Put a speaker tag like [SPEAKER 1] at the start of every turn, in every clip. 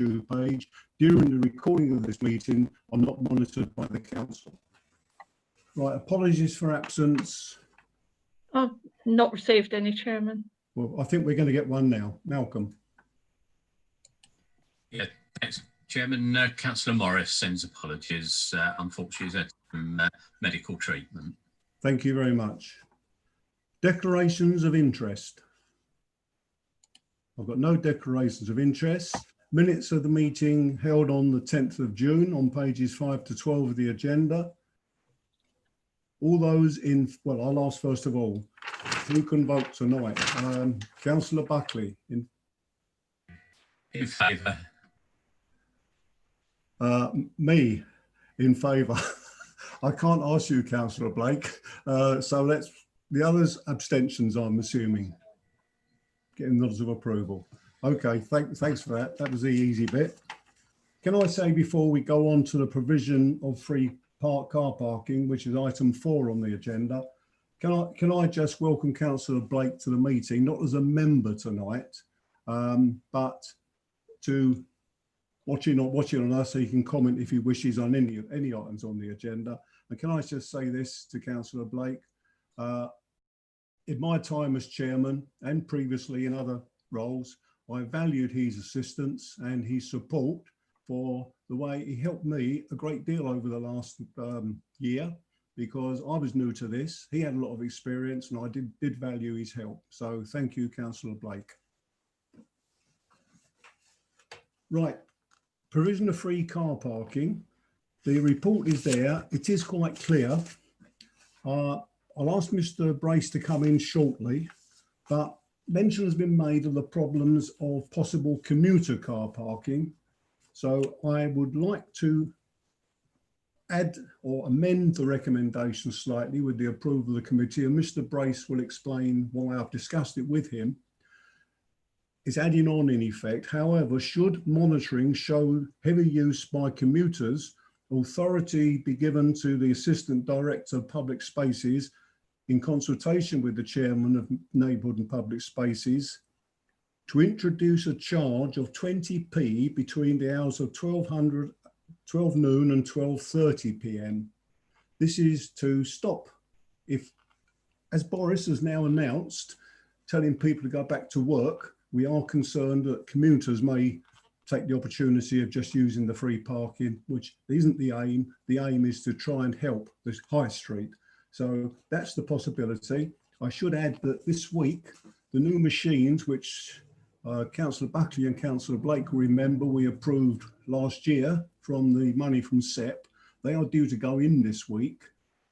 [SPEAKER 1] YouTube page during the recording of this meeting are not monitored by the council. Right, apologies for absence.
[SPEAKER 2] I've not received any, Chairman.
[SPEAKER 1] Well, I think we're going to get one now. Malcolm.
[SPEAKER 3] Yeah, thanks, Chairman. Councillor Morris sends apologies. Unfortunately, he's had some medical treatment.
[SPEAKER 1] Thank you very much. Declarations of interest. I've got no declarations of interest. Minutes of the meeting held on the 10th of June on pages 5 to 12 of the agenda. All those in, well, I'll ask first of all, who can vote tonight? Councillor Buckley. In
[SPEAKER 3] favour.
[SPEAKER 1] Me, in favour. I can't ask you, Councillor Blake. So let's, the others, abstentions, I'm assuming. Getting nods of approval. Okay, thanks for that. That was the easy bit. Can I say before we go on to the provision of free car parking, which is item 4 on the agenda, can I just welcome Councillor Blake to the meeting, not as a member tonight, but to watching on us, so he can comment if he wishes on any items on the agenda. And can I just say this to Councillor Blake? In my time as chairman and previously in other roles, I valued his assistance and his support for the way he helped me a great deal over the last year, because I was new to this. He had a lot of experience and I did value his help. So thank you, Councillor Blake. Right, provision of free car parking. The report is there. It is quite clear. I'll ask Mr. Brace to come in shortly, but mention has been made of the problems of possible commuter car parking. So I would like to add or amend the recommendation slightly with the approval of the committee, and Mr. Brace will explain why I've discussed it with him. It's adding on in effect. However, should monitoring show heavy use by commuters, authority be given to the Assistant Director of Public Spaces in consultation with the Chairman of Neighbourhood and Public Spaces to introduce a charge of 20p between the hours of 12 noon and 12:30 p.m. This is to stop, if, as Boris has now announced, telling people to go back to work, we are concerned that commuters may take the opportunity of just using the free parking, which isn't the aim. The aim is to try and help this high street. So that's the possibility. I should add that this week, the new machines, which Councillor Buckley and Councillor Blake will remember we approved last year from the money from SEP, they are due to go in this week.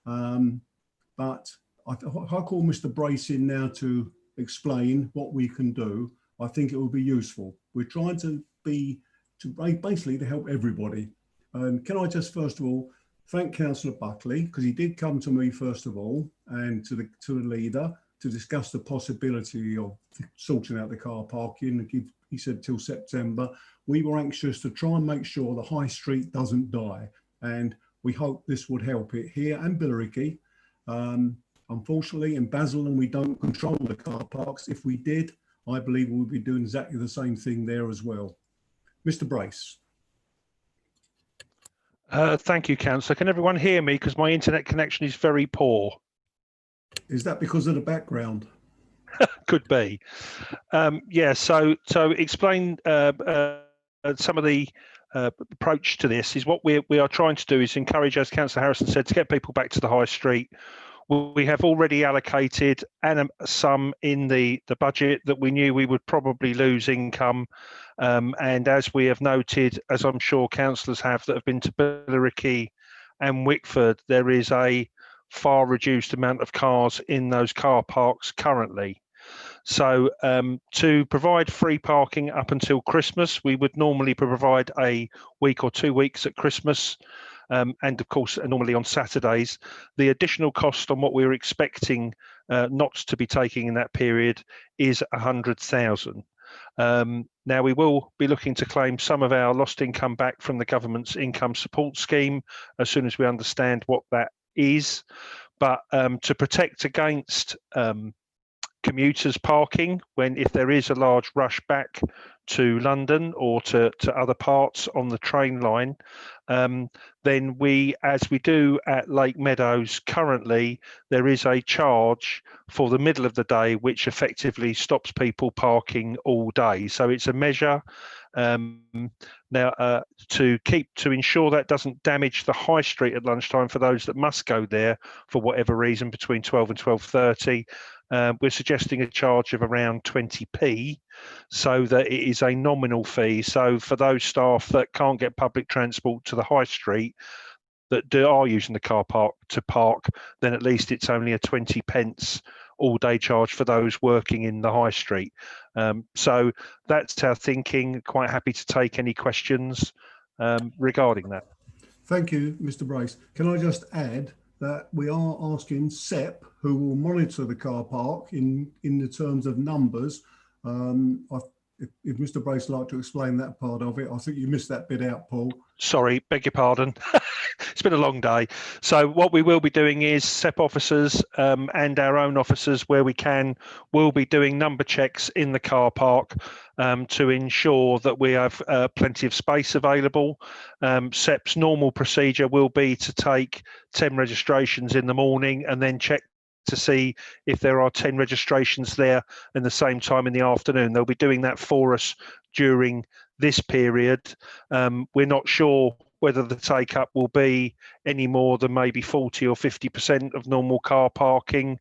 [SPEAKER 1] But I'll call Mr. Brace in now to explain what we can do. I think it will be useful. We're trying to basically to help everybody. Can I just first of all thank Councillor Buckley, because he did come to me first of all, and to the leader to discuss the possibility of sorting out the car parking. He said till September. We were anxious to try and make sure the high street doesn't die, and we hope this would help it here and Billericay. Unfortunately, in Basildon, we don't control the car parks. If we did, I believe we'll be doing exactly the same thing there as well. Mr. Brace.
[SPEAKER 4] Thank you, Councillor. Can everyone hear me? Because my internet connection is very poor.
[SPEAKER 1] Is that because of the background?
[SPEAKER 4] Could be. Yeah, so explain some of the approach to this is what we are trying to do is encourage, as Councillor Harrison said, to get people back to the high street. We have already allocated some in the budget that we knew we would probably lose income. And as we have noted, as I'm sure councillors have that have been to Billericay and Wickford, there is a far reduced amount of cars in those car parks currently. So to provide free parking up until Christmas, we would normally provide a week or 2 weeks at Christmas. And of course, normally on Saturdays. The additional cost on what we're expecting not to be taking in that period is 100,000. Now we will be looking to claim some of our lost income back from the government's income support scheme as soon as we understand what that is. But to protect against commuters parking if there is a large rush back to London or to other parts on the train line, then we, as we do at Lake Meadows currently, there is a charge for the middle of the day, which effectively stops people parking all day. So it's a measure now to ensure that doesn't damage the high street at lunchtime for those that must go there for whatever reason between 12 and 12:30. We're suggesting a charge of around 20p, so that it is a nominal fee. So for those staff that can't get public transport to the high street, that are using the car park to park, then at least it's only a 20 pence all-day charge for those working in the high street. So that's our thinking. Quite happy to take any questions regarding that.
[SPEAKER 1] Thank you, Mr. Brace. Can I just add that we are asking SEP, who will monitor the car park in the terms of numbers. If Mr. Brace would like to explain that part of it, I think you missed that bit out, Paul.
[SPEAKER 4] Sorry, beg your pardon. It's been a long day. So what we will be doing is SEP officers and our own officers, where we can, will be doing number checks in the car park to ensure that we have plenty of space available. SEP's normal procedure will be to take 10 registrations in the morning and then check to see if there are 10 registrations there in the same time in the afternoon. They'll be doing that for us during this period. We're not sure whether the take up will be any more than maybe 40 or 50% of normal car parking.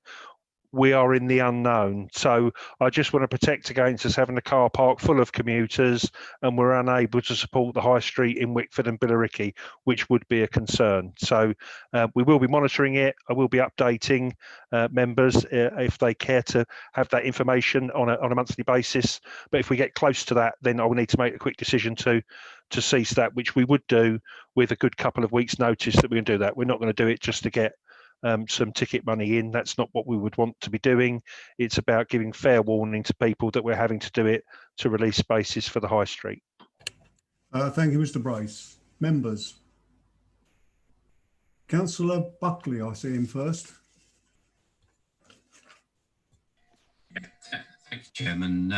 [SPEAKER 4] We are in the unknown. So I just want to protect against us having a car park full of commuters and we're unable to support the high street in Wickford and Billericay, which would be a concern. So we will be monitoring it. I will be updating members if they care to have that information on a monthly basis. But if we get close to that, then I will need to make a quick decision to cease that, which we would do with a good couple of weeks' notice that we can do that. We're not going to do it just to get some ticket money in. That's not what we would want to be doing. It's about giving fair warning to people that we're having to do it to release spaces for the high street.
[SPEAKER 1] Thank you, Mr. Brace. Members. Councillor Buckley, I see him first.
[SPEAKER 3] Thank you, Chairman.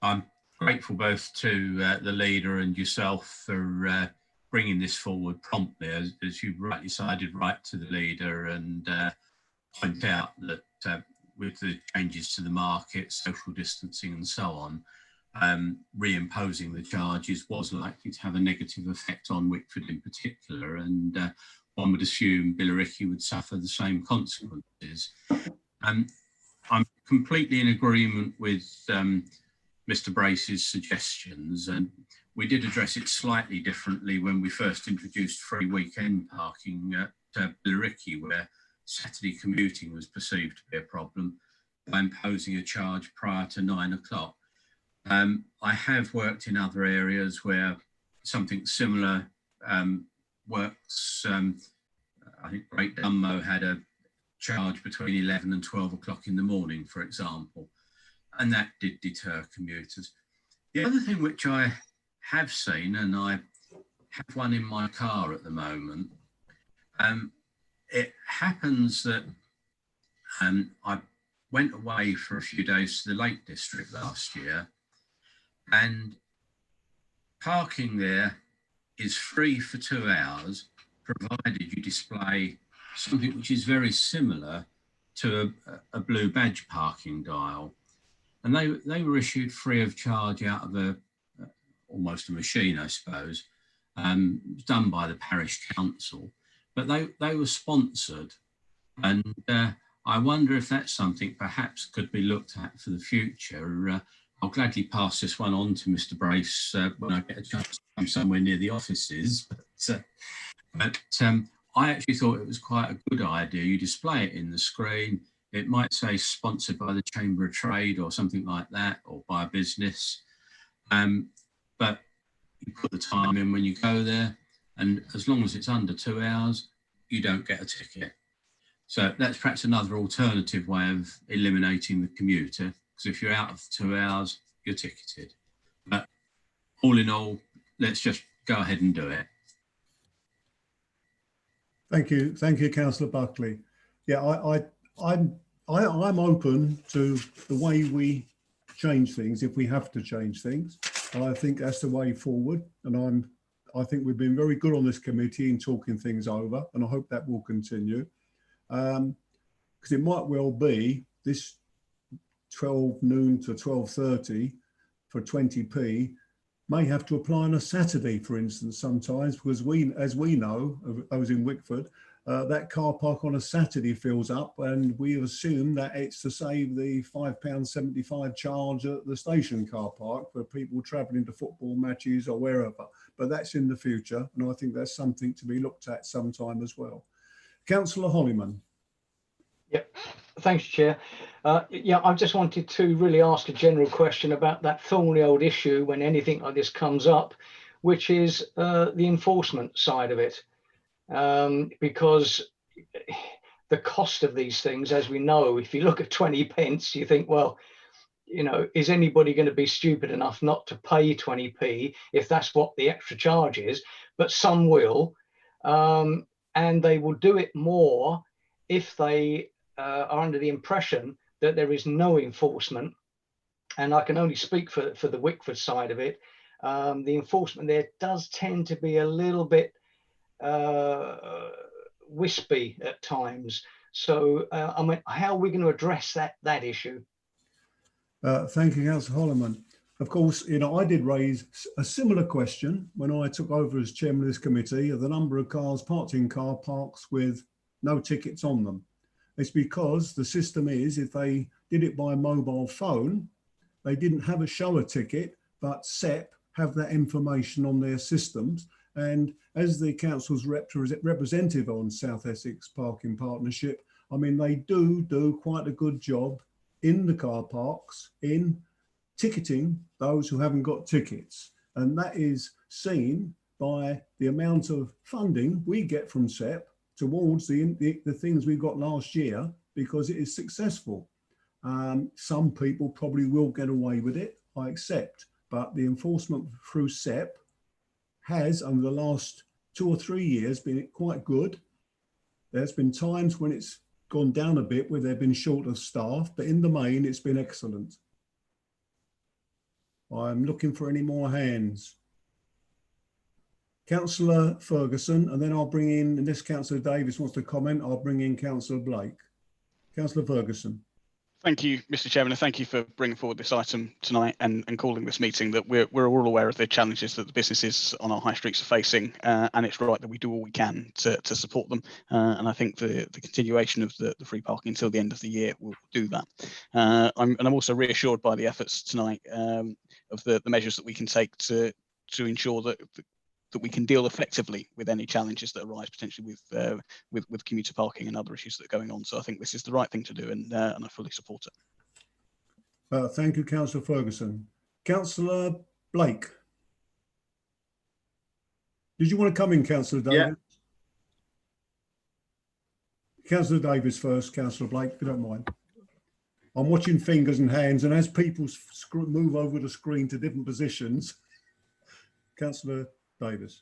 [SPEAKER 3] I'm grateful both to the leader and yourself for bringing this forward promptly, as you rightly said. I did write to the leader and point out that with the changes to the market, social distancing and so on, reimposing the charges was likely to have a negative effect on Wickford in particular, and one would assume Billericay would suffer the same consequences. I'm completely in agreement with Mr. Brace's suggestions, and we did address it slightly differently when we first introduced free weekend parking at Billericay, where Saturday commuting was perceived to be a problem, by imposing a charge prior to 9 o'clock. I have worked in other areas where something similar works. I think Great Dunmow had a charge between 11 and 12 o'clock in the morning, for example, and that did deter commuters. The other thing which I have seen, and I have one in my car at the moment, it happens that I went away for a few days to the Lake District last year, and parking there is free for 2 hours, provided you display something which is very similar to a blue badge parking dial. And they were issued free of charge out of almost a machine, I suppose, done by the parish council, but they were sponsored. And I wonder if that's something perhaps could be looked at for the future. I'll gladly pass this one on to Mr. Brace when I get a chance to come somewhere near the offices. But I actually thought it was quite a good idea. You display it in the screen. It might say sponsored by the Chamber of Trade or something like that, or by a business. But you put the time in when you go there, and as long as it's under 2 hours, you don't get a ticket. So that's perhaps another alternative way of eliminating the commuter, because if you're out of 2 hours, you're ticketed. But all in all, let's just go ahead and do it.
[SPEAKER 1] Thank you, Councillor Buckley. Yeah, I'm open to the way we change things if we have to change things. I think that's the way forward, and I think we've been very good on this committee in talking things over, and I hope that will continue. Because it might well be this 12 noon to 12:30 for 20p may have to apply on a Saturday, for instance, sometimes, because as we know, those in Wickford, that car park on a Saturday fills up, and we assume that it's to save the £5.75 charge at the station car park for people travelling to football matches or wherever. But that's in the future, and I think that's something to be looked at sometime as well. Councillor Hollyman.
[SPEAKER 5] Yep, thanks, Chair. Yeah, I just wanted to really ask a general question about that thorny old issue when anything like this comes up, which is the enforcement side of it. Because the cost of these things, as we know, if you look at 20 pence, you think, well, you know, is anybody going to be stupid enough not to pay 20p if that's what the extra charge is? But some will, and they will do it more if they are under the impression that there is no enforcement. And I can only speak for the Wickford side of it. The enforcement there does tend to be a little bit wispy at times. So I mean, how are we going to address that issue?
[SPEAKER 1] Thank you, Councillor Holloman. Of course, you know, I did raise a similar question when I took over as chairman of this committee of the number of cars parked in car parks with no tickets on them. It's because the system is, if they did it by mobile phone, they didn't have a shower ticket, but SEP have that information on their systems. And as the council's representative on South Essex Parking Partnership, I mean, they do quite a good job in the car parks in ticketing those who haven't got tickets. And that is seen by the amount of funding we get from SEP towards the things we got last year, because it is successful. Some people probably will get away with it, I accept, but the enforcement through SEP has, over the last 2 or 3 years, been quite good. There's been times when it's gone down a bit where they've been short of staff, but in the main, it's been excellent. I'm looking for any more hands. Councillor Ferguson, and then I'll bring in, unless Councillor Davis wants to comment, I'll bring in Councillor Blake. Councillor Ferguson.
[SPEAKER 6] Thank you, Mr. Chairman, and thank you for bringing forward this item tonight and calling this meeting. That we're all aware of the challenges that the businesses on our high streets are facing, and it's right that we do all we can to support them. And I think the continuation of the free parking until the end of the year will do that. I'm also reassured by the efforts tonight of the measures that we can take to ensure that we can deal effectively with any challenges that arise potentially with commuter parking and other issues that are going on. So I think this is the right thing to do, and I fully support it.
[SPEAKER 1] Thank you, Councillor Ferguson. Councillor Blake. Did you want to come in, Councillor Davis? Yeah. Councillor Davis first, Councillor Blake, if you don't mind. I'm watching fingers and hands, and as people move over the screen to different positions, Councillor Davis.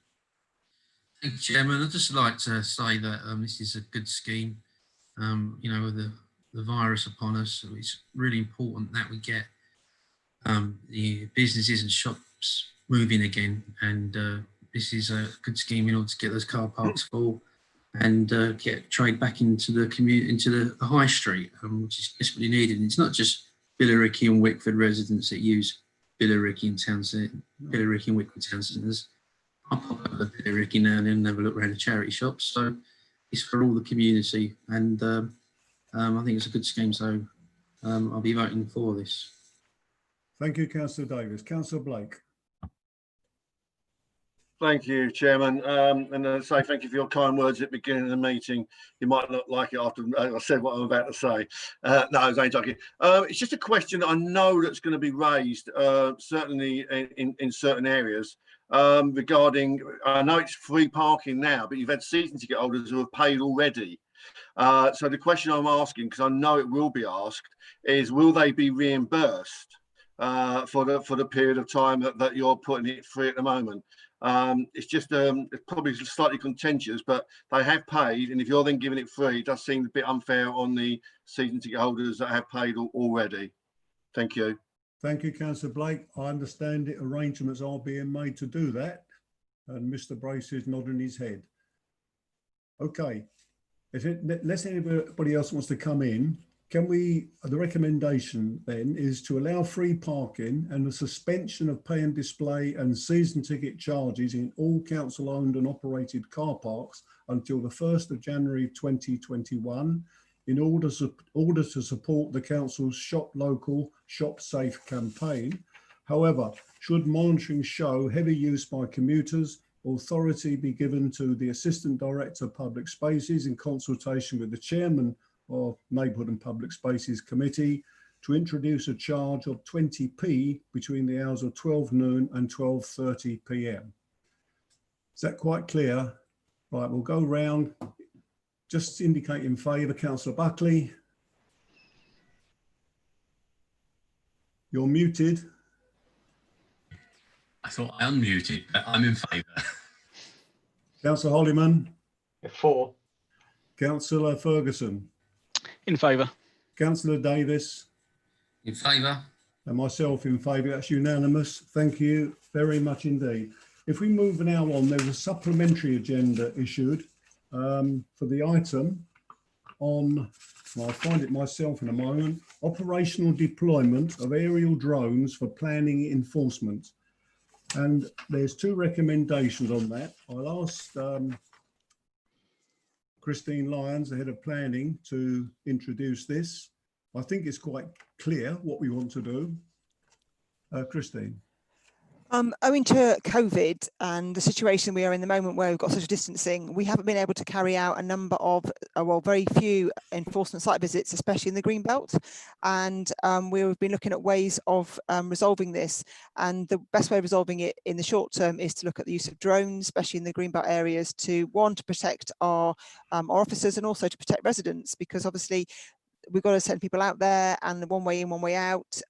[SPEAKER 7] Thank you, Chairman. I'd just like to say that this is a good scheme. You know, with the virus upon us, so it's really important that we get the businesses and shops moving again. And this is a good scheme in order to get those car parks full and get trade back into the community, into the high street, which is desperately needed. And it's not just Billericay and Wickford residents that use Billericay and Townsend, Billericay and Wickford town centres. I pop up at Billericay now and then and have a look around the charity shops. So it's for all the community, and I think it's a good scheme. So I'll be voting for this.
[SPEAKER 1] Thank you, Councillor Davis. Councillor Blake.
[SPEAKER 8] Thank you, Chairman. And I say thank you for your kind words at the beginning of the meeting. You might not like it after I said what I'm about to say. No, I was only joking. It's just a question that I know that's going to be raised, certainly in certain areas, regarding, I know it's free parking now, but you've had season ticket holders who have paid already. So the question I'm asking, because I know it will be asked, is will they be reimbursed for the period of time that you're putting it free at the moment? It's just it's probably slightly contentious, but they have paid, and if you're then giving it free, it does seem a bit unfair on the season ticket holders that have paid already. Thank you.
[SPEAKER 1] Thank you, Councillor Blake. I understand it, arrangements are being made to do that. And Mr. Brace is nodding his head. Okay, unless anybody else wants to come in, can we, the recommendation then is to allow free parking and the suspension of pay and display and season ticket charges in all council owned and operated car parks until the 1st of January 2021 in order to support the council's Shop Local, Shop Safe campaign. However, should monitoring show heavy use by commuters, authority be given to the Assistant Director of Public Spaces in consultation with the Chairman of Neighbourhood and Public Spaces Committee to introduce a charge of 20p between the hours of 12 noon and 12:30 p.m. Is that quite clear? Right, we'll go round. Just indicate in favour. Councillor Buckley. You're muted.
[SPEAKER 3] I thought I unmuted, but I'm in favour.
[SPEAKER 1] Councillor Hollyman.
[SPEAKER 5] 4.
[SPEAKER 1] Councillor Ferguson.
[SPEAKER 6] In favour.
[SPEAKER 1] Councillor Davis.
[SPEAKER 7] In favour.
[SPEAKER 1] And myself in favour. That's unanimous. Thank you very much indeed. If we move now on, there's a supplementary agenda issued for the item on, well, I'll find it myself in a moment, operational deployment of aerial drones for planning enforcement. And there's 2 recommendations on that. I'll ask Christine Lyons, the head of planning, to introduce this. I think it's quite clear what we want to do. Christine.
[SPEAKER 9] Owing to COVID and the situation we are in the moment where we've got social distancing, we haven't been able to carry out a number of, well, very few enforcement site visits, especially in the green belt. And we've been looking at ways of resolving this. And the best way of resolving it in the short term is to look at the use of drones, especially in the green belt areas, to protect our officers and also to protect residents, because obviously we've got to send people out there and one way in, one way out.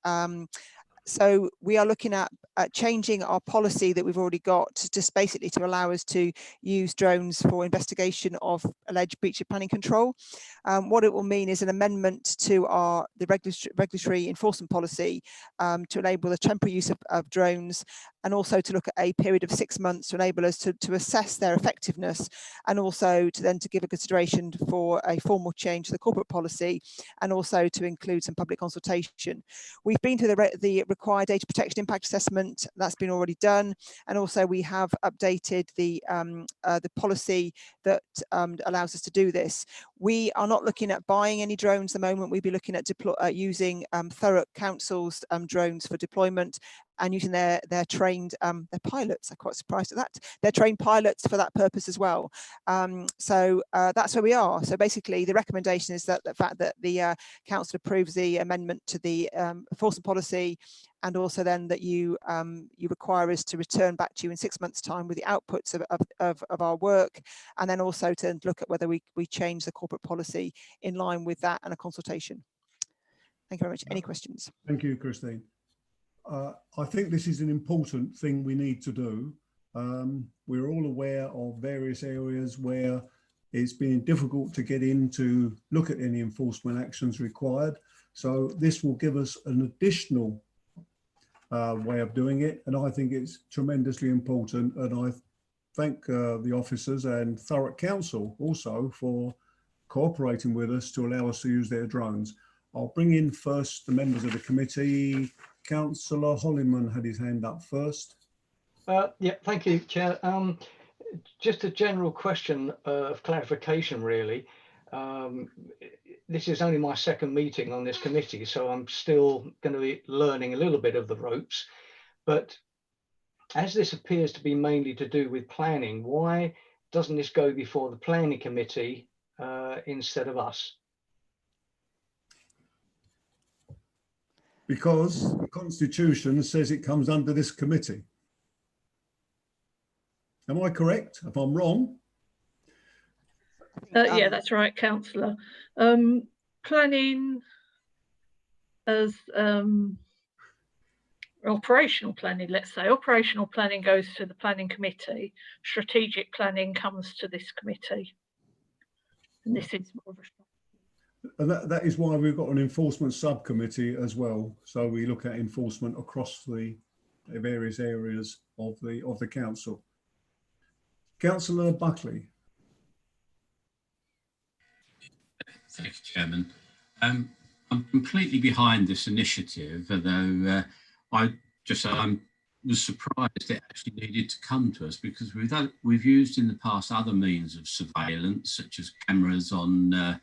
[SPEAKER 9] So we are looking at changing our policy that we've already got to just basically to allow us to use drones for investigation of alleged breach of planning control. What it will mean is an amendment to the regulatory enforcement policy to enable the temporary use of drones, and also to look at a period of 6 months to enable us to assess their effectiveness, and also to give a consideration for a formal change to the corporate policy, and also to include some public consultation. We've been through the required data protection impact assessment. That's been already done, and also we have updated the policy that allows us to do this. We are not looking at buying any drones at the moment. We'd be looking at using Thurrock Council's drones for deployment, and using their trained their pilots. I'm quite surprised at that. They're trained pilots for that purpose as well. So that's where we are. So basically, the recommendation is that the fact that the council approves the amendment to the enforcement policy, and also then that you require us to return back to you in 6 months' time with the outputs of our work, and then also to look at whether we change the corporate policy in line with that and a consultation. Thank you very much. Any questions?
[SPEAKER 1] Thank you, Christine. I think this is an important thing we need to do. We're all aware of various areas where it's been difficult to get in to look at any enforcement actions required. So this will give us an additional way of doing it, and I think it's tremendously important. And I thank the officers and Thurrock Council also for cooperating with us to allow us to use their drones. I'll bring in first the members of the committee. Councillor Hollyman had his hand up first.
[SPEAKER 5] Yeah, thank you, Chair. Just a general question of clarification, really. This is only my second meeting on this committee, so I'm still going to be learning a little bit of the ropes. But as this appears to be mainly to do with planning, why doesn't this go before the planning committee instead of us?
[SPEAKER 1] Because the Constitution says it comes under this committee. Am I correct? If I'm wrong?
[SPEAKER 2] Yeah, that's right, Councillor. Planning as operational planning, let's say, operational planning goes to the planning committee. Strategic planning comes to this committee. And this is more of a
[SPEAKER 1] And that is why we've got an enforcement subcommittee as well. So we look at enforcement across the various areas of the council. Councillor Buckley.
[SPEAKER 3] Thank you, Chairman. I'm completely behind this initiative, although I was surprised it actually needed to come to us, because we've used in the past other means of surveillance, such as cameras on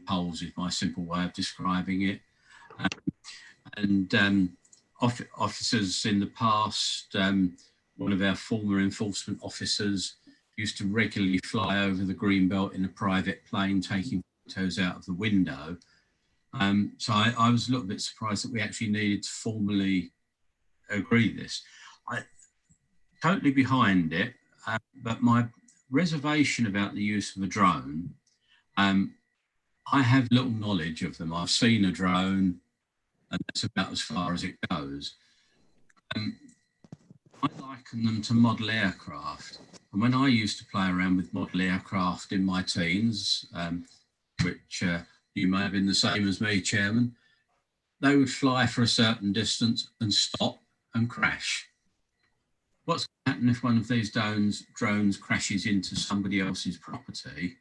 [SPEAKER 3] poles, is my simple way of describing it. Officers in the past, one of our former enforcement officers used to regularly fly over the greenbelt in a private plane, taking photos out of the window. So I was a little bit surprised that we actually needed to formally agree this. I'm totally behind it, but my reservation about the use of a drone, I have little knowledge of them. I've seen a drone, and that's about as far as it goes. I liken them to model aircraft. And when I used to play around with model aircraft in my teens, which you may have been the same as me, Chairman, they would fly for a certain distance and stop and crash. What's going to happen if one of these drones crashes into somebody else's property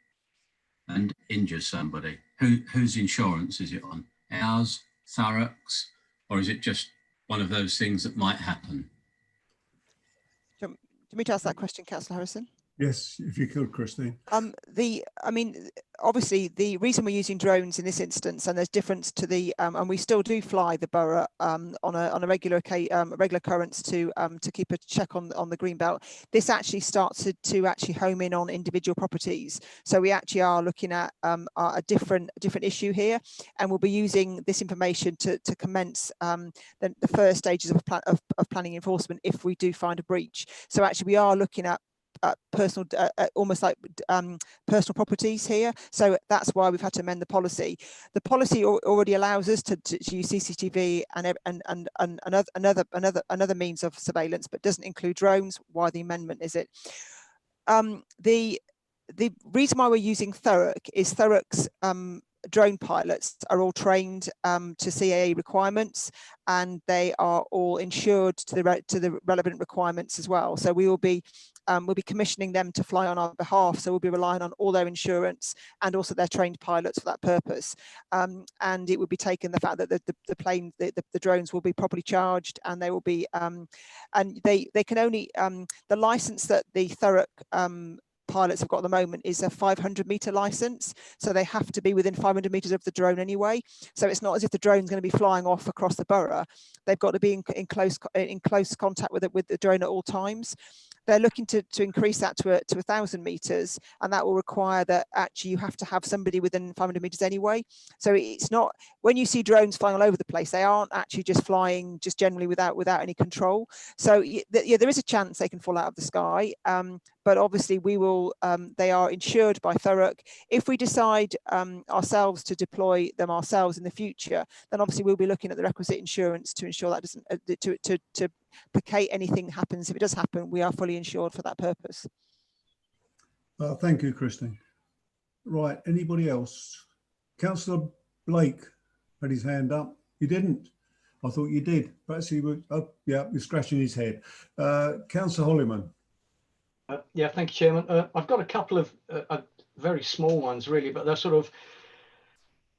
[SPEAKER 3] and injures somebody? Whose insurance is it on? Ours, Thurrock's, or is it just one of those things that might happen?
[SPEAKER 9] Do you want me to ask that question, Councillor Harrison?
[SPEAKER 1] Yes, if you could, Christine.
[SPEAKER 9] I mean, obviously, the reason we're using drones in this instance, and there's difference to the, and we still do fly the borough on a regular occurrence to keep a check on the greenbelt. This actually starts to actually home in on individual properties. So we actually are looking at a different issue here, and we'll be using this information to commence the first stages of planning enforcement if we do find a breach. So actually, we are looking at personal, almost like personal properties here. So that's why we've had to amend the policy. The policy already allows us to use CCTV and another means of surveillance, but doesn't include drones. Why the amendment is it? The reason why we're using Thurrock is Thurrock's drone pilots are all trained to CAA requirements, and they are all insured to the relevant requirements as well. So we will be we'll be commissioning them to fly on our behalf. So we'll be relying on all their insurance and also their trained pilots for that purpose. And it would be taken the fact that the drones will be properly charged, and they will be and they can only the license that the Thurrock pilots have got at the moment is a 500-meter license, so they have to be within 500 meters of the drone anyway. So it's not as if the drone's going to be flying off across the borough. They've got to be in close contact with the drone at all times. They're looking to increase that to 1,000 meters, and that will require that actually you have to have somebody within 500 meters anyway. So it's not, when you see drones flying all over the place, they aren't actually just flying just generally without any control. So yeah, there is a chance they can fall out of the sky. But obviously we will, they are insured by Thurrock. If we decide ourselves to deploy them ourselves in the future, then obviously we'll be looking at the requisite insurance to ensure that doesn't, to placate anything that happens. If it does happen, we are fully insured for that purpose.
[SPEAKER 1] Thank you, Christine. Right, anybody else? Councillor Blake had his hand up. You didn't? I thought you did. Perhaps he would, oh yeah, he's scratching his head. Councillor Holliman.
[SPEAKER 5] Yeah, thank you, Chairman. I've got a couple of very small ones, really, but they're sort of,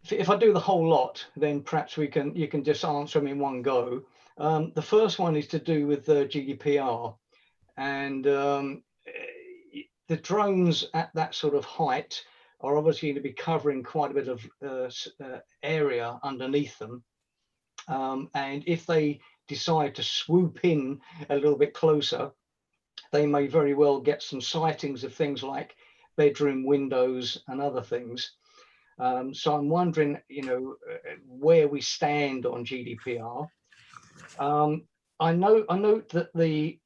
[SPEAKER 5] if I do the whole lot, then perhaps you can just answer them in one go. The first one is to do with the GDPR, and the drones at that sort of height are obviously going to be covering quite a bit of area underneath them. And if they decide to swoop in a little bit closer, they may very well get some sightings of things like bedroom windows and other things. So I'm wondering, where we stand on GDPR. I note that the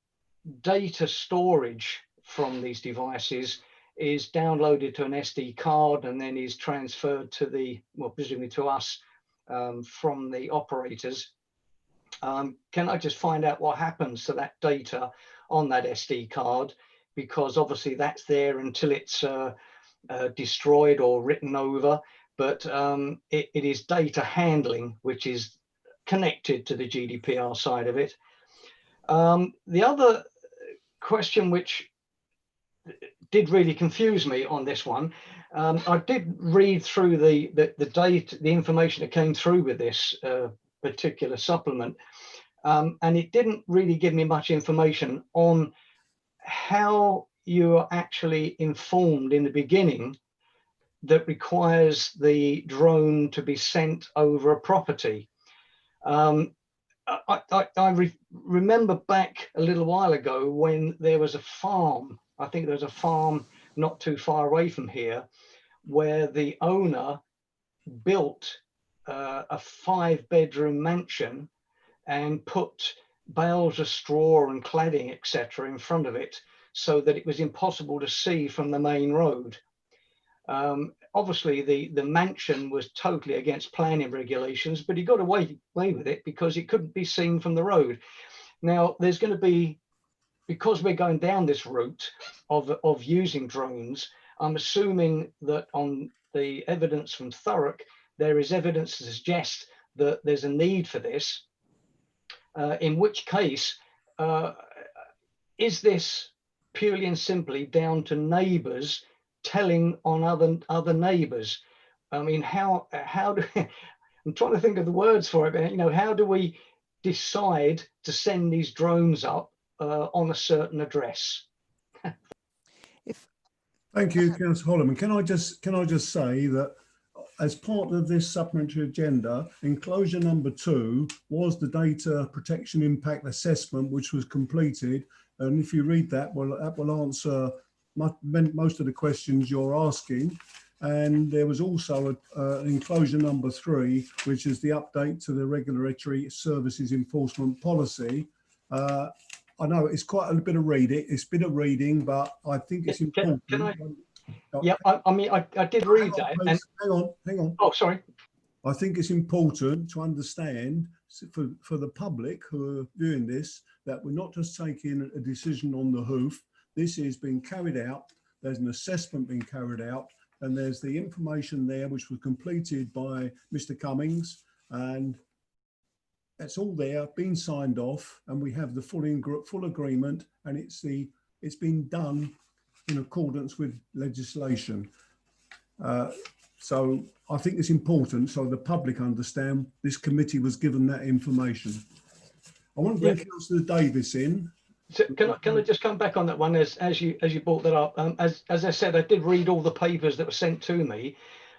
[SPEAKER 5] data storage from these devices is downloaded to an SD card and then is transferred to presumably to us from the operators. Can I just find out what happens to that data on that SD card? Because obviously that's there until it's destroyed or written over. but it is data handling, which is connected to the GDPR side of it. The other question which did really confuse me on this one, I did read through the data, the information that came through with this particular supplement, and it didn't really give me much information on how you are actually informed in the beginning that requires the drone to be sent over a property. I remember back a little while ago when there was a farm, I think there was a farm not too far away from here, where the owner built a 5-bedroom mansion and put bales of straw and cladding, etc., in front of it so that it was impossible to see from the main road. Obviously, the mansion was totally against planning regulations, but he got away with it because it couldn't be seen from the road. Now, there's going to be, because we're going down this route of using drones, I'm assuming that on the evidence from Thurrock, there is evidence to suggest that there's a need for this, in which case, is this purely and simply down to neighbours telling on other neighbours? I mean, how do I'm trying to think of the words for it, but, you know, how do we decide to send these drones up on a certain address?
[SPEAKER 1] Thank you, Councillor Holloman. Can I just say that as part of this supplementary agenda, enclosure number 2 was the data protection impact assessment, which was completed. And if you read that, well, that will answer most of the questions you're asking. And there was also enclosure number 3, which is the update to the regulatory services enforcement policy. I know it's quite a bit of reading. It's a bit of reading, but I think it's important.
[SPEAKER 5] Yeah, I mean, I did read that. And
[SPEAKER 1] hang on.
[SPEAKER 5] Oh, sorry.
[SPEAKER 1] I think it's important to understand for the public who are viewing this, that we're not just taking a decision on the hoof. This is being carried out. There's an assessment being carried out, and there's the information there which was completed by Mr. Cummings, and it's all there, been signed off, and we have the full agreement, and it's been done in accordance with legislation. So I think it's important so the public understand this committee was given that information. I want to bring Councillor Davis in.
[SPEAKER 5] So can I just come back on that one as you brought that up? As I said, I did read all the papers that were sent to me,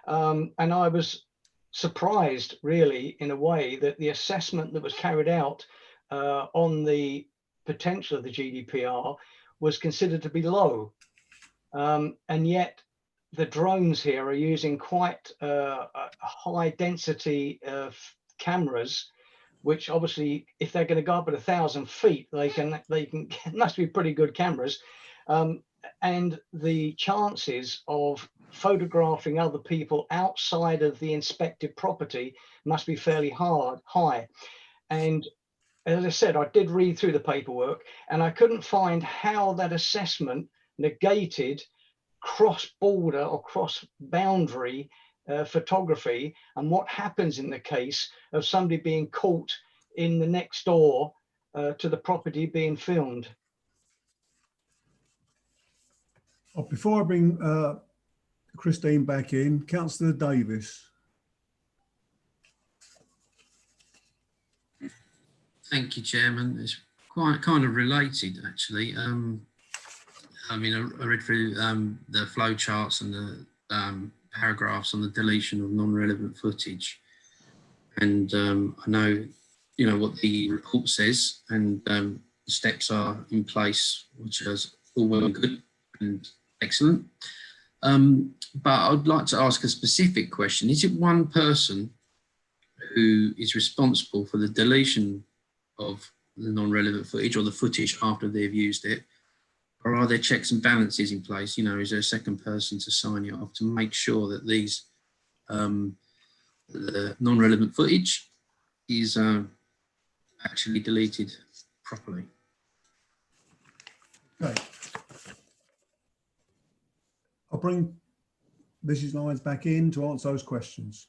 [SPEAKER 5] and I was surprised, really, in a way, that the assessment that was carried out on the potential of the GDPR was considered to be low, and yet the drones here are using quite a high density of cameras, which obviously, if they're going to go up at 1,000 feet, they can must be pretty good cameras, and the chances of photographing other people outside of the inspected property must be fairly high. And as I said, I did read through the paperwork, and I couldn't find how that assessment negated cross-border or cross-boundary photography, and what happens in the case of somebody being caught in the next door to the property being filmed.
[SPEAKER 1] Before I bring Christine back in, Councillor Davis.
[SPEAKER 7] Thank you, Chairman. It's quite kind of related, actually. I mean, I read through the flow charts and the paragraphs on the deletion of non-relevant footage, and I know, you know, what the report says, and the steps are in place, which is all well and good and excellent. But I'd like to ask a specific question. Is it one person who is responsible for the deletion of the non-relevant footage or the footage after they've used it? Or are there checks and balances in place? You know, is there a second person to sign it off to make sure that these the non-relevant footage is actually deleted properly?
[SPEAKER 1] Okay. I'll bring Mrs. Lyons back in to answer those questions.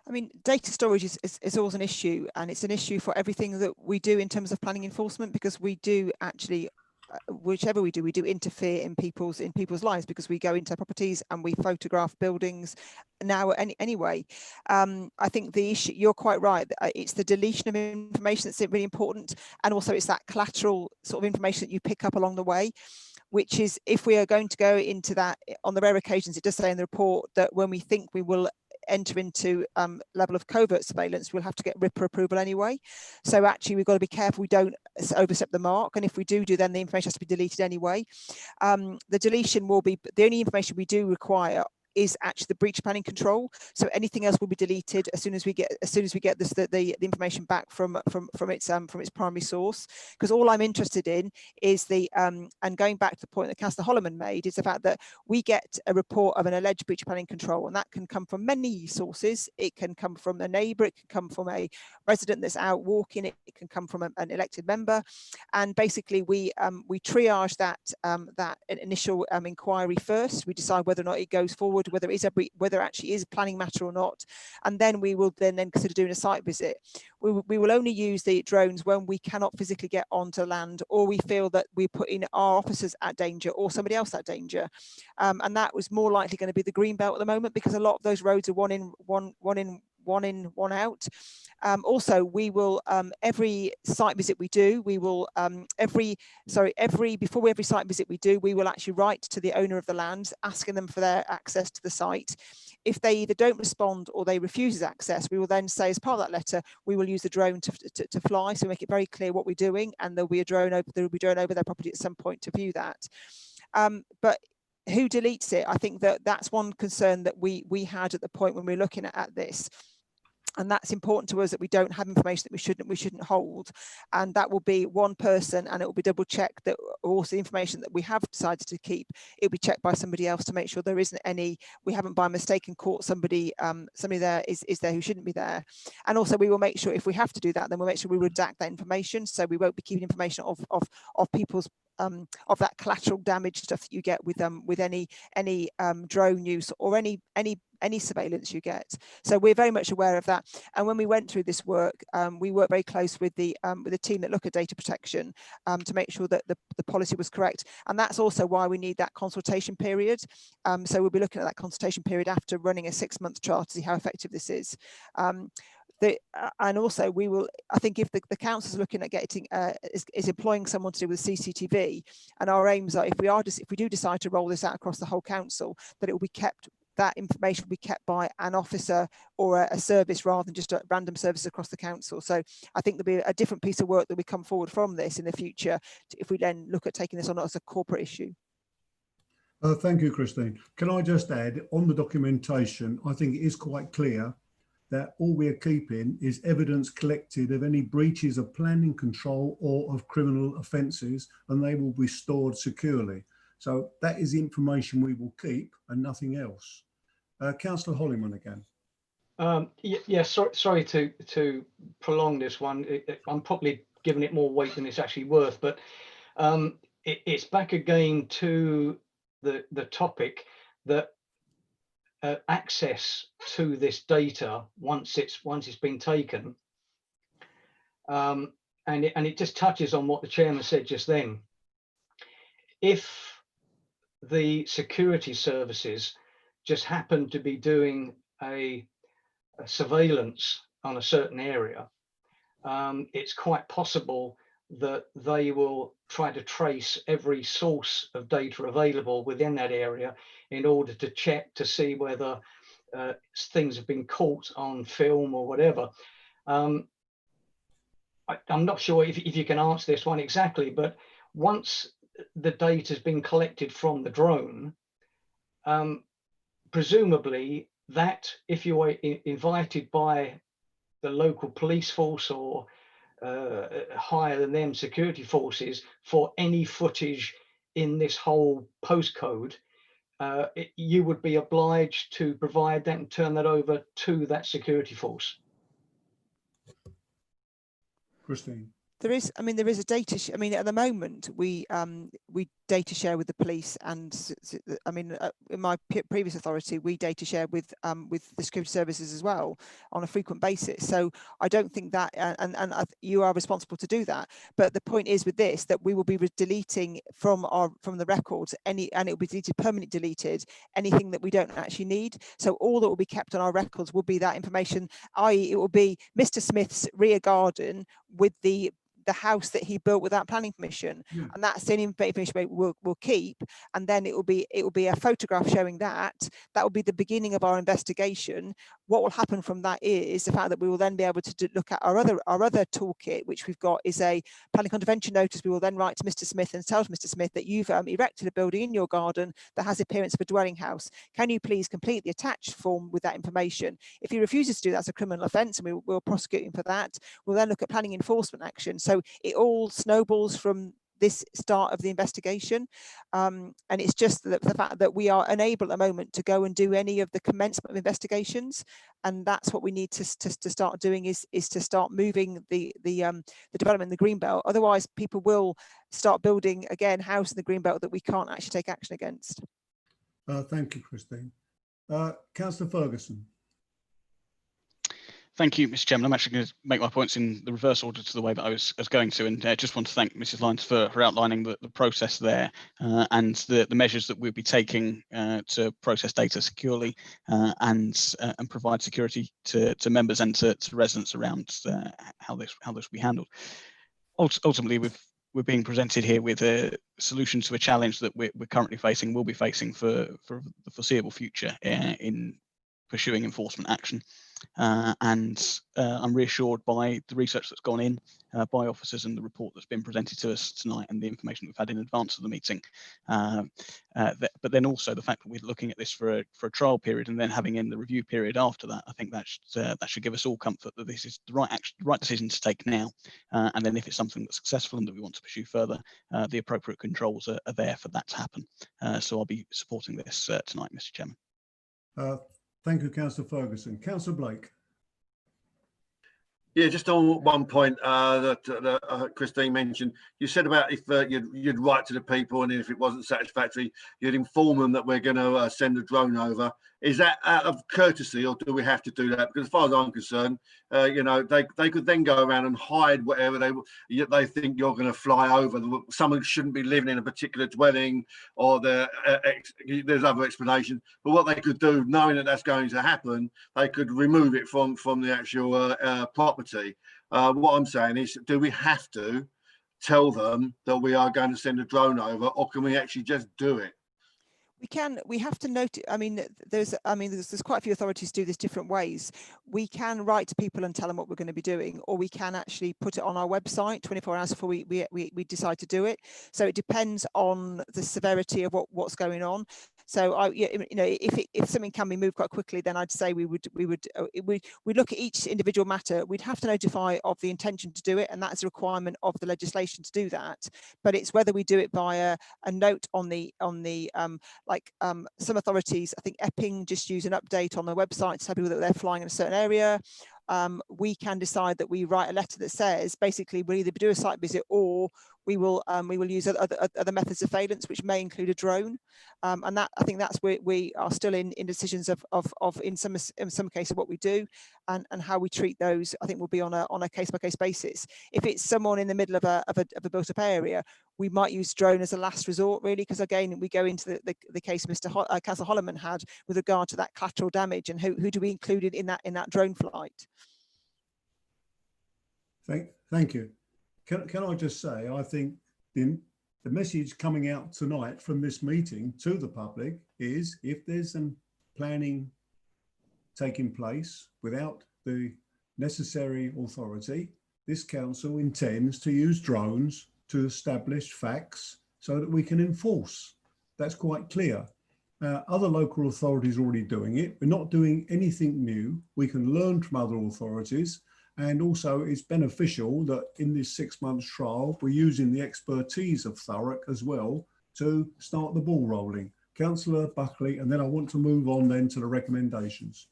[SPEAKER 9] I mean, data storage is always an issue, and it's an issue for everything that we do in terms of planning enforcement, because we do actually, whichever we do interfere in people's lives, because we go into properties and we photograph buildings now anyway. I think the issue, you're quite right, it's the deletion of information that's really important, and also it's that collateral sort of information that you pick up along the way, which is, if we are going to go into that, on the rare occasions, it does say in the report that when we think we will enter into level of covert surveillance, we'll have to get RIPA approval anyway. So actually, we've got to be careful we don't overstep the mark. And if we do, then the information has to be deleted anyway. The deletion will be, the only information we do require is actually the breach planning control. So anything else will be deleted as soon as we get this, the information back from its primary source. Because all I'm interested in is the and going back to the point that Councillor Holloman made, is the fact that we get a report of an alleged breach planning control, and that can come from many sources. It can come from a neighbour, it can come from a resident that's out walking, it can come from an elected member, and basically we triage that initial inquiry first. We decide whether or not it goes forward, whether it actually is a planning matter or not, and then we will then consider doing a site visit. We will only use the drones when we cannot physically get onto land, or we feel that we're putting our officers at danger or somebody else at danger, and that was more likely going to be the green belt at the moment, because a lot of those roads are one in, one out. Also, we will every site visit we do, we will before every site visit we do, we will actually write to the owner of the land, asking them for their access to the site. If they either don't respond or they refuse access, we will then say, as part of that letter, we will use the drone to fly, so make it very clear what we're doing, and there will be a drone over their property at some point to view that. But who deletes it? I think that's one concern that we had at the point when we were looking at this. And that's important to us, that we don't have information that we shouldn't hold, and that will be one person, and it will be double checked that also the information that we have decided to keep, it'll be checked by somebody else to make sure there isn't any, we haven't by mistake caught somebody there is there who shouldn't be there. And also we will make sure, if we have to do that, then we'll make sure we redact that information, so we won't be keeping information of people's of that collateral damage stuff that you get with any drone use or any surveillance you get. So we're very much aware of that. And when we went through this work, we worked very close with the team that look at data protection to make sure that the policy was correct. And that's also why we need that consultation period. So we'll be looking at that consultation period after running a 6-month trial to see how effective this is. And also we will, I think, if the council's looking at getting is employing someone to do with CCTV, and our aims are, if we do decide to roll this out across the whole council, that it will be kept, that information will be kept by an officer or a service rather than just a random service across the council. So I think there'll be a different piece of work that we come forward from this in the future, if we then look at taking this on as a corporate issue.
[SPEAKER 1] Thank you, Christine. Can I just add, on the documentation, I think it is quite clear that all we're keeping is evidence collected of any breaches of planning control or of criminal offences, and they will be stored securely. So that is the information we will keep and nothing else. Councillor Holliman again.
[SPEAKER 5] Sorry to prolong this one. I'm probably giving it more weight than it's actually worth, but it's back again to the topic that access to this data once it's been taken, and it just touches on what the chairman said just then. If the security services just happen to be doing a surveillance on a certain area, it's quite possible that they will try to trace every source of data available within that area in order to check to see whether things have been caught on film or whatever. I'm not sure if you can answer this one exactly, but once the data has been collected from the drone, presumably that, if you are invited by the local police force or higher than them security forces for any footage in this whole postcode, you would be obliged to provide that and turn that over to that security force.
[SPEAKER 1] Christine.
[SPEAKER 9] There is a data. At the moment, we data share with the police, and I mean, in my previous authority, we data share with the security services as well on a frequent basis. So I don't think that, and you are responsible to do that. But the point is with this, that we will be deleting from the records and it will be deleted, permanently deleted, anything that we don't actually need. So all that will be kept on our records will be that information, i.e. it will be Mr. Smith's rear garden with the house that he built without planning permission, and that's the only information we'll keep. And then it will be a photograph showing that. That will be the beginning of our investigation. What will happen from that is the fact that we will then be able to look at our other toolkit, which we've got is a planning contravention notice. We will then write to Mr. Smith and tell Mr. Smith that you've erected a building in your garden that has the appearance of a dwelling house. Can you please complete the attached form with that information? If he refuses to do that, that's a criminal offence, and we'll prosecute him for that. We'll then look at planning enforcement action. So it all snowballs from this start of the investigation, and it's just the fact that we are unable at the moment to go and do any of the commencement of investigations, and that's what we need to start doing is to start moving the development in the Greenbelt. Otherwise, people will start building again house in the Greenbelt that we can't actually take action against.
[SPEAKER 1] Thank you, Christine. Councillor Ferguson.
[SPEAKER 6] Thank you, Mr. Chairman. I'm actually going to make my points in the reverse order to the way that I was going to, and just want to thank Mrs. Lyons for outlining the process there and the measures that we'll be taking to process data securely and provide security to members and to residents around how this will be handled. Ultimately, we're being presented here with a solution to a challenge that we're currently facing, will be facing for the foreseeable future in pursuing enforcement action. And I'm reassured by the research that's gone in by officers and the report that's been presented to us tonight and the information we've had in advance of the meeting. But then also the fact that we're looking at this for a trial period and then having in the review period after that, I think that should give us all comfort that this is the right decision to take now. And then if it's something that's successful and that we want to pursue further, the appropriate controls are there for that to happen. So I'll be supporting this tonight, Mr. Chairman.
[SPEAKER 1] Thank you, Councillor Ferguson. Councillor Blake.
[SPEAKER 8] Yeah, just on one point that Christine mentioned, you said about if you'd write to the people and if it wasn't satisfactory, you'd inform them that we're going to send a drone over. Is that out of courtesy, or do we have to do that? Because as far as I'm concerned, they could then go around and hide whatever they think you're going to fly over. Someone shouldn't be living in a particular dwelling, or there's other explanation. But what they could do, knowing that that's going to happen, they could remove it from the actual property. What I'm saying is, do we have to tell them that we are going to send a drone over, or can we actually just do it?
[SPEAKER 9] We have to note, there's quite a few authorities do this different ways. We can write to people and tell them what we're going to be doing, or we can actually put it on our website 24 hours before we decide to do it. So it depends on the severity of what's going on. So if something can be moved quite quickly, then I'd say we would look at each individual matter. We'd have to notify of the intention to do it, and that's a requirement of the legislation to do that. But it's whether we do it via a note on the some authorities, I think Epping just use an update on their website to tell people that they're flying in a certain area. We can decide that we write a letter that says basically we'll either do a site visit or we will use other methods of surveillance, which may include a drone. And that, I think that's where we are still in decisions of in some cases what we do and how we treat those. I think will be on a case-by-case basis. If it's someone in the middle of a built-up area, we might use drone as a last resort, really, because again we go into the case Councillor Holloman had with regard to that collateral damage and who do we include in that drone flight.
[SPEAKER 1] Thank you. Can I just say, I think the message coming out tonight from this meeting to the public is, if there's some planning taking place without the necessary authority, this council intends to use drones to establish facts so that we can enforce. That's quite clear. Other local authorities are already doing it. We're not doing anything new. We can learn from other authorities. And also it's beneficial that in this 6 months trial, we're using the expertise of Thurrock as well to start the ball rolling. Councillor Buckley, and then I want to move on then to the recommendations.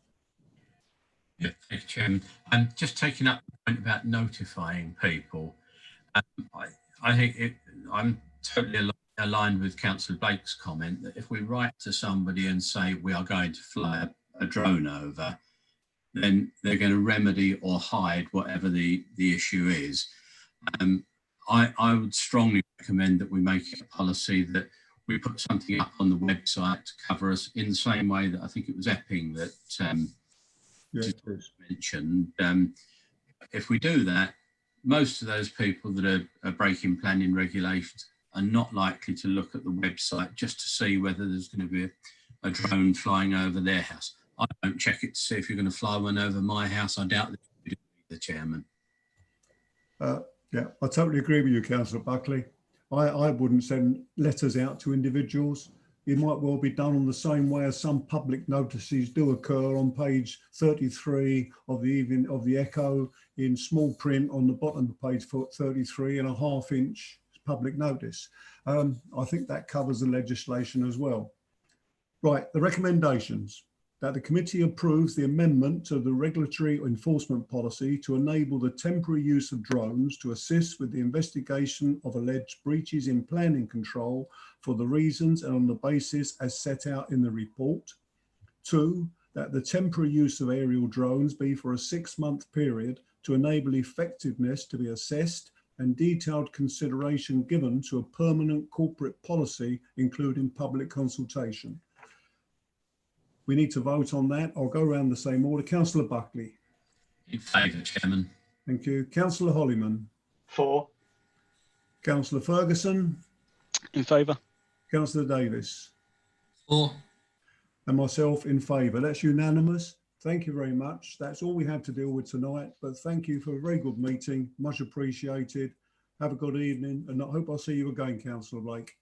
[SPEAKER 3] Yeah, thank you, Chairman. And just taking up the point about notifying people, I think I'm totally aligned aligned with Councillor Blake's comment that if we write to somebody and say we are going to fly a drone over, then they're going to remedy or hide whatever the issue is. I would strongly recommend that we make it a policy that we put something up on the website to cover us in the same way that I think it was Epping that mentioned. If we do that, most of those people that are breaking planning regulations are not likely to look at the website just to see whether there's going to be a drone flying over their house. I don't check it to see if you're going to fly one over my house. I doubt that you do, the Chairman.
[SPEAKER 1] Yeah, I totally agree with you, Councillor Buckley. I wouldn't send letters out to individuals. It might well be done on the same way as some public notices do occur on page 33 of the Echo in small print on the bottom of page 33 and a half-inch public notice. I think that covers the legislation as well. Right, the recommendations. That the committee approves the amendment to the regulatory enforcement policy to enable the temporary use of drones to assist with the investigation of alleged breaches in planning control for the reasons and on the basis as set out in the report. 2, that the temporary use of aerial drones be for a 6-month period to enable effectiveness to be assessed and detailed consideration given to a permanent corporate policy, including public consultation. We need to vote on that. I'll go around the same order. Councillor Buckley.
[SPEAKER 3] In favour, Chairman.
[SPEAKER 1] Thank you. Councillor Hollyman.
[SPEAKER 5] For.
[SPEAKER 1] Councillor Ferguson.
[SPEAKER 6] In favour.
[SPEAKER 1] Councillor Davis.
[SPEAKER 7] For.
[SPEAKER 1] And myself in favour. That's unanimous. Thank you very much. That's all we have to deal with tonight. But thank you for a very good meeting. Much appreciated. Have a good evening. And I hope I'll see you again, Councillor Blake.